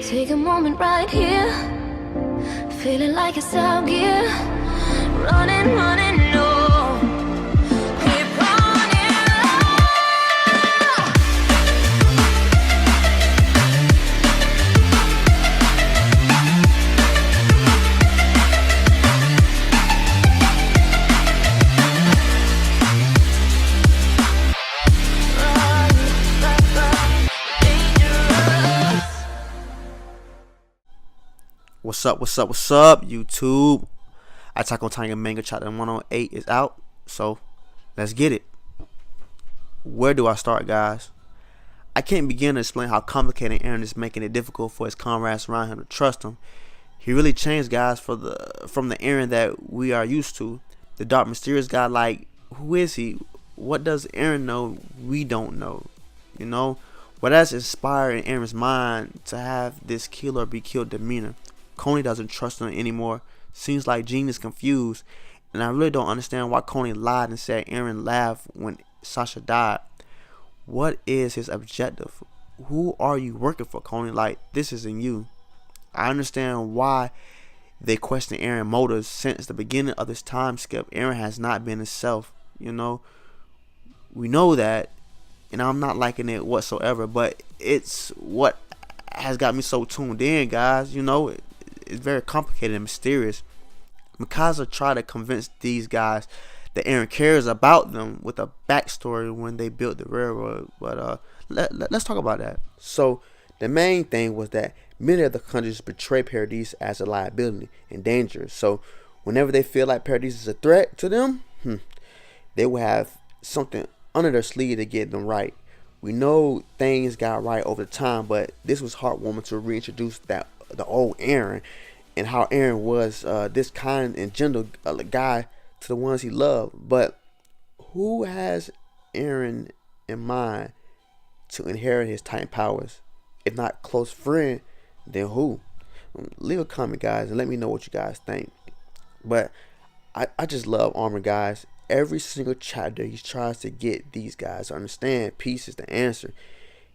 Take a moment right here, feeling like it's out gear. Running, running, no. Keep running low. What's up, YouTube? Attack on Titan Manga Chapter 108 is out, so let's get it. Where do I start, guys? I can't begin to explain how complicated Eren is, making it difficult for his comrades around him to trust him. He really changed, guys, from the Eren that we are used to. The dark, mysterious guy. Like, who is he? What does Eren know we don't know? You know, what has inspired in Eren's mind to have this kill or be killed demeanor? Coney doesn't trust him anymore. Seems like Jean is confused, and I really don't understand why Coney lied and said Eren laughed when Sasha died. What is his objective? Who are you working for, Coney? Like, this isn't you. I understand why they question Eren's motives. Since the beginning of this time skip, Eren has not been himself. You know, we know that, and I'm not liking it whatsoever, but it's what has got me so tuned in, guys. You know, it's very complicated and mysterious. Mikasa tried to convince these guys that Eren cares about them with a backstory when they built the railroad, but let's talk about that. So the main thing was that many of the countries betray Paradise as a liability and dangerous. So whenever they feel like Paradise is a threat to them, they will have something under their sleeve to get them right. We know things got right over the time, but this was heartwarming to reintroduce the old Eren and how Eren was this kind and gentle guy to the ones he loved. But who has Eren in mind to inherit his Titan powers? If not close friend, then who? Leave a comment, guys, and let me know what you guys think. But I just love Armor, guys. Every single chapter he tries to get these guys to understand peace is the answer.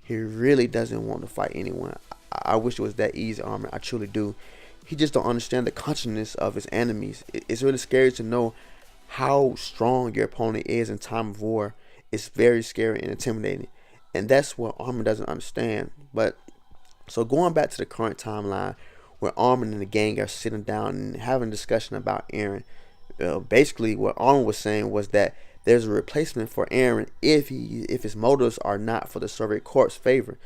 He really doesn't want to fight anyone. I wish it was that easy, Armor. I truly do. He just don't understand the consciousness of his enemies. It's really scary to know how strong your opponent is in time of war. It's very scary and intimidating, and that's what Armor doesn't understand. But so going back to the current timeline, where Armor and the gang are sitting down and having a discussion about Eren. Basically, what Armor was saying was that there's a replacement for Eren if his motives are not for the Soviet Corps' favor.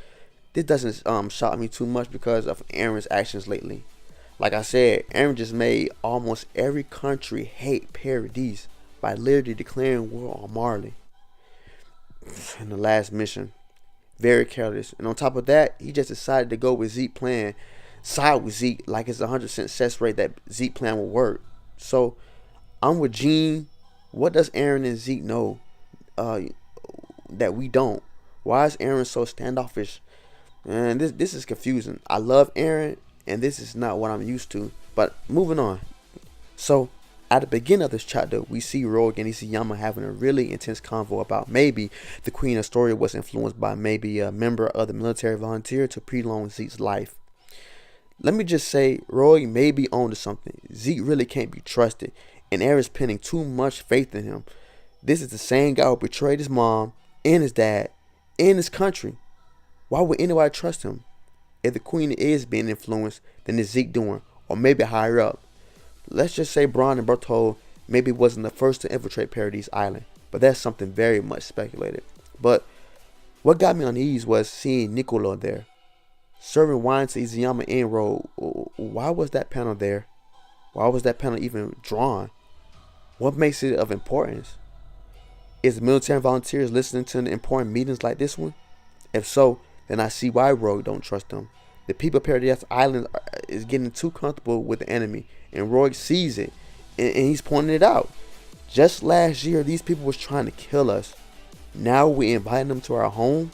This doesn't shock me too much because of Eren's actions lately. Like I said, Eren just made almost every country hate Paradise by literally declaring war on Marley in the last mission. Very careless. And on top of that, he just decided to go with Zeke plan, side with Zeke, like it's 100% success rate that Zeke plan will work. So I'm with Jean. What does Eren and Zeke know that we don't? Why is Eren so standoffish? And this is confusing. I love Eren, and this is not what I'm used to. But moving on. So at the beginning of this chapter, we see Rogue and Isayama having a really intense convo about maybe the Queen of Story was influenced by maybe a member of the military volunteer to prolong Zeke's life. Let me just say, Roy may be onto something. Zeke really can't be trusted, and Eren's pinning too much faith in him. This is the same guy who betrayed his mom and his dad and his country. Why would anybody trust him? If the Queen is being influenced, then is Zeke doing, or maybe higher up? Let's just say Braun and Berthold maybe wasn't the first to infiltrate Paradise Island, but that's something very much speculated. But what got me uneasy was seeing Niccolo there, serving wine to Izayama and Rogue. Why was that panel there? Why was that panel even drawn? What makes it of importance? Is the military volunteers listening to important meetings like this one? If so, then I see why Rogue don't trust them. The people of Paradise Island is getting too comfortable with the enemy, and Rogue sees it, and he's pointing it out. Just last year, these people was trying to kill us. Now we inviting them to our home?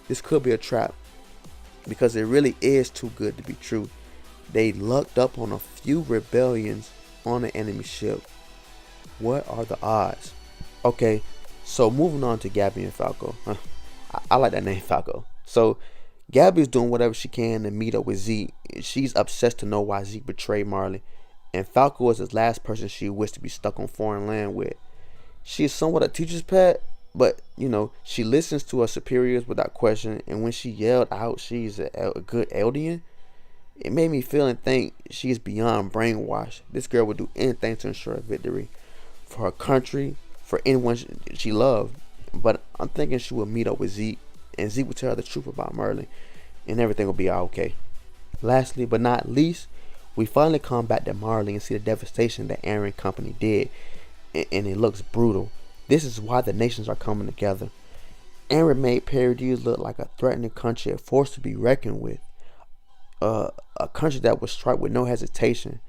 This could be a trap, because it really is too good to be true. They lucked up on a few rebellions on the enemy ship. What are the odds? Okay, so moving on to Gabby and Falco. I like that name, Falco. So Gabby is doing whatever she can to meet up with Zeke. She's obsessed to know why Zeke betrayed Marley, and Falco is the last person she wished to be stuck on foreign land with. She is somewhat a teacher's pet, but she listens to her superiors without question, and when she yelled out she's a good Eldian, it made me feel and think she is beyond brainwashed. This girl would do anything to ensure a victory for her country, for anyone she loved. But I'm thinking she will meet up with Zeke, and Zeke will tell her the truth about Merlin, and everything will be all okay. Lastly, but not least, we finally come back to Marley and see the devastation that Eren Company did, and it looks brutal. This is why the nations are coming together. Eren made Paradise look like a threatening country, a force to be reckoned with, a country that would strike with no hesitation.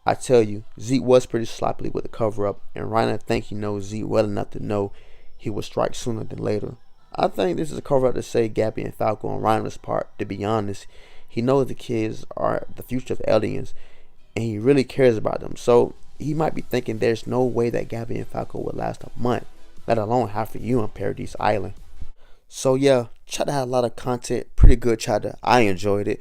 I tell you, Zeke was pretty sloppy with the cover-up, and Reiner think he knows Zeke well enough to know he will strike sooner than later. I think this is a cover-up to save Gabby and Falco on Reiner's part. To be honest, he knows the kids are the future of aliens, and he really cares about them. So he might be thinking there's no way that Gabby and Falco will last a month, let alone half a year on Paradise Island. So yeah, Chapter had a lot of content, pretty good chapter. I enjoyed it.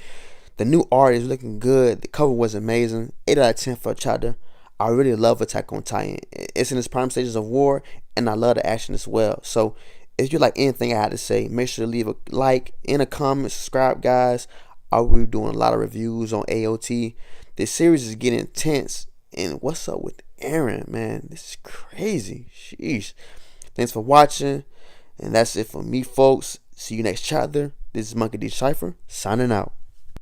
The new art is looking good. The cover was amazing. 8 out of 10 for a chapter. I really love Attack on Titan. It's in its prime stages of war, and I love the action as well. So if you like anything I had to say, make sure to leave a like in a comment, subscribe, guys. I will be doing a lot of reviews on AOT. This series is getting intense, and what's up with Eren, man? This is crazy. Sheesh. Thanks for watching, and that's it for me, folks. See you next chapter. This is Monkey D. Schyver signing out.